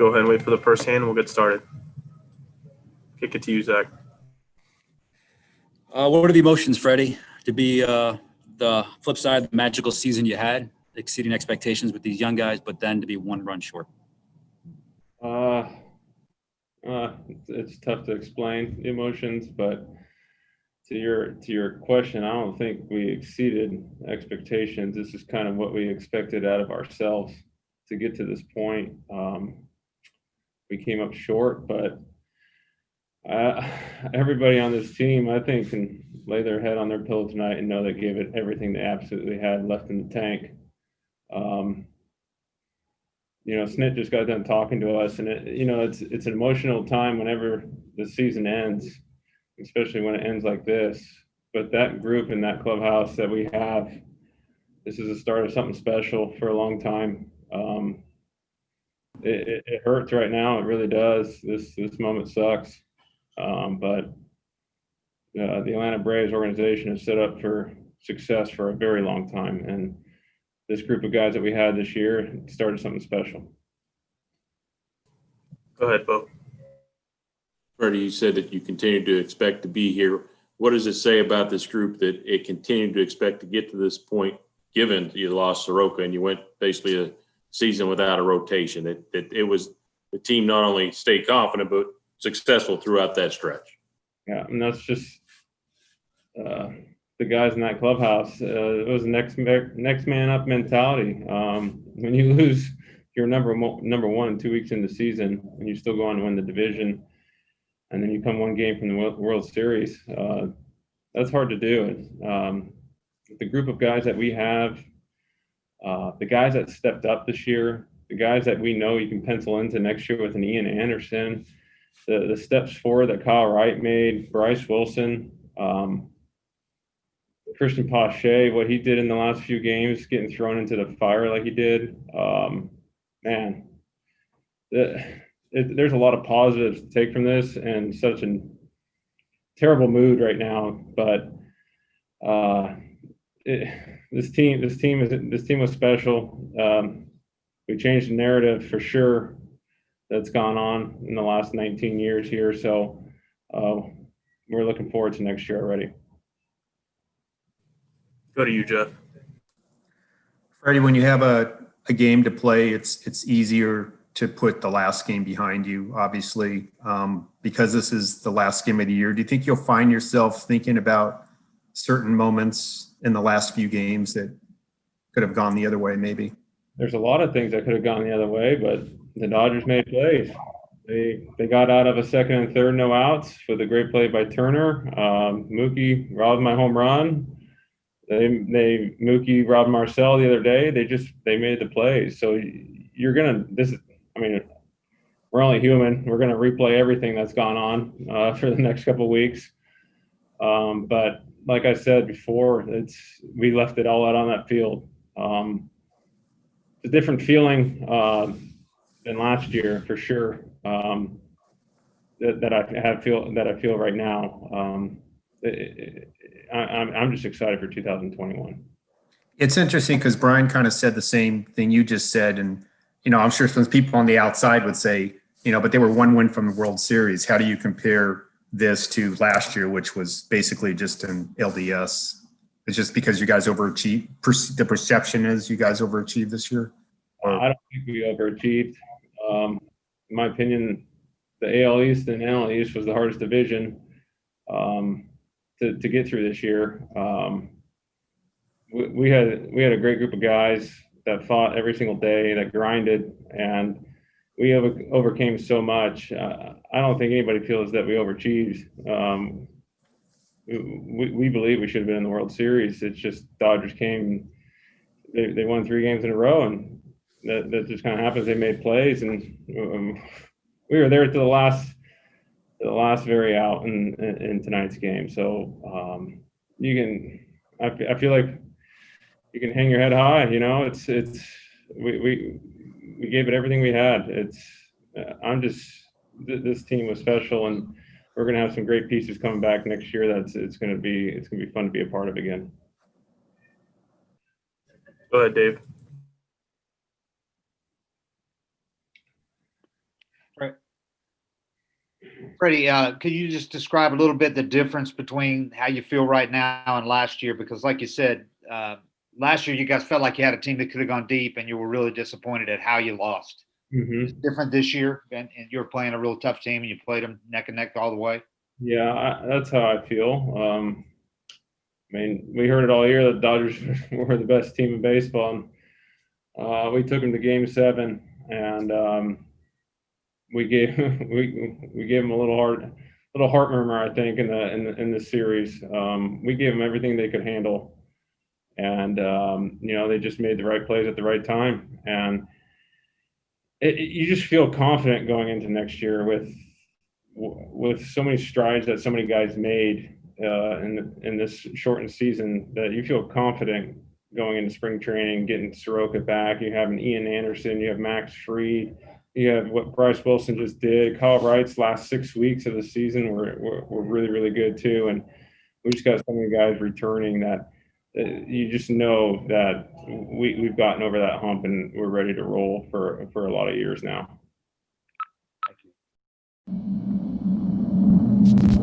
go ahead and wait for the first hand and we'll get started. Kick it to you, Zach. What are the emotions, Freddie, to be the flip side of the magical season you had, exceeding expectations with these young guys, but then to be one run short? It's tough to explain the emotions, but to your question, I don't think we exceeded expectations. This is kind of what we expected out of ourselves to get to this point. We came up short, but everybody on this team, I think, can lay their head on their pillow tonight and know they gave it everything they absolutely had left in the tank. Snit just got done talking to us, and it's an emotional time whenever the season ends, especially when it ends like this. But that group in that clubhouse that we have, this is the start of something special for a long time. It hurts right now. It really does. This moment sucks. But the Atlanta Braves organization is set up for success for a very long time. And this group of guys that we had this year started something special. Go ahead, Bo. Freddie, you said that you continue to expect to be here. What does it say about this group that it continued to expect to get to this point, given you lost Soroka and you went basically a season without a rotation? That it was the team not only stayed confident, but successful throughout that stretch. Yeah, and that's just the guys in that clubhouse. It was next man up mentality. When you lose your number one 2 weeks into the season and you still go on to win the division, and then you come one game from the World Series, that's hard to do. The group of guys that we have, the guys that stepped up this year, the guys that we know you can pencil into next year with an Ian Anderson, the steps forward that Kyle Wright made, Bryce Wilson, Christian Pache, what he did in the last few games, getting thrown into the fire like he did, there's a lot of positives to take from this, and such a terrible mood right now. But this team was special. We changed the narrative for sure that's gone on in the last 19 years here. So we're looking forward to next year already. Go to you, Jeff. Freddie, when you have a game to play, it's easier to put the last game behind you, obviously, because this is the last game of the year. Do you think you'll find yourself thinking about certain moments in the last few games that could have gone the other way, maybe? There's a lot of things that could have gone the other way, but the Dodgers made plays. They got out of a second and third, no outs, with a great play by Turner. Mookie robbed my home run. Mookie robbed Marcel the other day. They made the plays. So we're only human. We're gonna replay everything that's gone on for the next couple of weeks. But like I said before, we left it all out on that field. It's a different feeling than last year for sure. That I feel right now. I'm just excited for 2021. It's interesting because Brian kind of said the same thing you just said, and I'm sure some people on the outside would say, but they were one win from the World Series. How do you compare this to last year, which was basically just an LDS? It's just because you guys overachieved. The perception is you guys overachieved this year? I don't think we overachieved. In my opinion, the AL East and NL East was the hardest division to get through this year. We had a great group of guys that fought every single day, that grinded, and we overcame so much. I don't think anybody feels that we overachieved. We believe we should have been in the World Series. It's just Dodgers came, they won 3 games in a row, and that just kind of happens. They made plays, and we were there to the last very out in tonight's game. So I feel like you can hang your head high. We gave it everything we had. This team was special, and we're going to have some great pieces coming back next year. It's going to be fun to be a part of again. Go ahead, Dave. Freddie, could you just describe a little bit the difference between how you feel right now and last year? Because like you said, last year you guys felt like you had a team that could have gone deep and you were really disappointed at how you lost. Mm-hmm. It's different this year, and you were playing a real tough team and you played them neck and neck all the way. Yeah, that's how I feel. I mean, we heard it all year that Dodgers were the best team in baseball, and we took them to Game 7, and we gave we gave them a little heart murmur, I think, in the series. We gave them everything they could handle, and they just made the right plays at the right time, and you just feel confident going into next year with so many strides that so many guys made in this shortened season, that you feel confident going into spring training, getting Soroka back. You have an Ian Anderson, you have Max Fried, you have what Bryce Wilson just did. Kyle Wright's last 6 weeks of the season were really, really good too. And we just got so many guys returning that you just know that we've gotten over that hump and we're ready to roll for a lot of years now. Thank you.